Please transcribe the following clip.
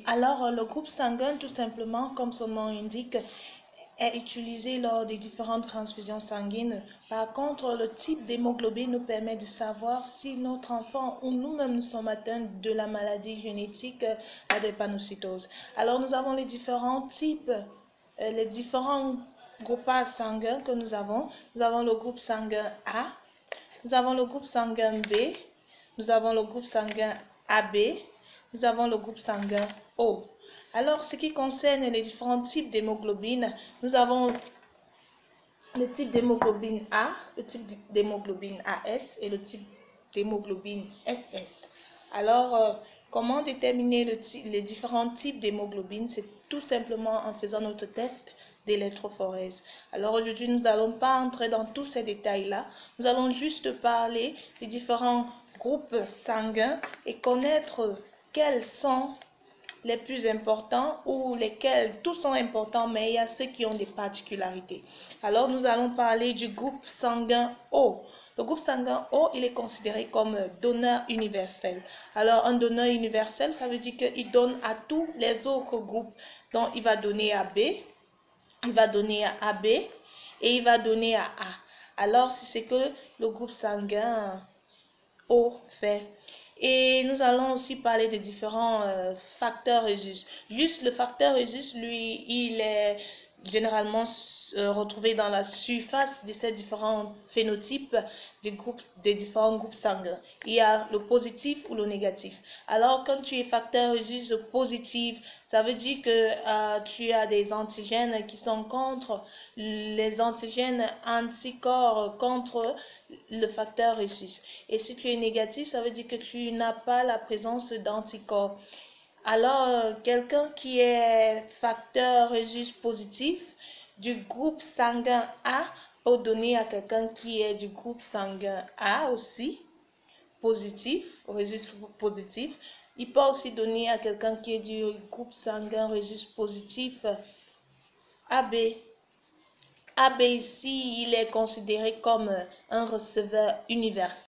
Alors, le groupe sanguin, tout simplement, comme son nom indique, est utilisé lors des différentes transfusions sanguines. Par contre, le type d'hémoglobine nous permet de savoir si notre enfant ou nous-mêmes nous sommes atteints de la maladie génétique, la drépanocytose. Alors, nous avons les différents types, les différents groupages sanguins que nous avons. Nous avons le groupe sanguin A, nous avons le groupe sanguin B, nous avons le groupe sanguin AB, nous avons le groupe sanguin O. Alors, ce qui concerne les différents types d'hémoglobine, nous avons le type d'hémoglobine A, le type d'hémoglobine AS et le type d'hémoglobine SS. Alors, comment déterminer les différents types d'hémoglobine? C'est tout simplement en faisant notre test d'électrophorèse. Alors aujourd'hui, nous n'allons pas entrer dans tous ces détails-là. Nous allons juste parler des différents groupes sanguins et connaître quels sont les plus importants ou lesquels tous sont importants, mais il y a ceux qui ont des particularités. Alors, nous allons parler du groupe sanguin O. Le groupe sanguin O, il est considéré comme donneur universel. Alors, un donneur universel, ça veut dire qu'il donne à tous les autres groupes. Donc, il va donner à B, il va donner à AB et il va donner à A. Alors, c'est ce que le groupe sanguin O fait. Et nous allons aussi parler des différents facteurs Rhésus. Juste le facteur Rhésus, lui, il est généralement retrouvé dans la surface de ces différents phénotypes des différents groupes sanguins. Il y a le positif ou le négatif. Alors, quand tu es facteur Rhésus positif, ça veut dire que tu as des antigènes qui sont contre les antigènes anticorps contre le facteur Rhésus. Et si tu es négatif, ça veut dire que tu n'as pas la présence d'anticorps. Alors, quelqu'un qui est facteur Rhésus positif du groupe sanguin A peut donner à quelqu'un qui est du groupe sanguin A aussi, positif, Rhésus positif. Il peut aussi donner à quelqu'un qui est du groupe sanguin Rhésus positif AB. AB ici, il est considéré comme un receveur universel.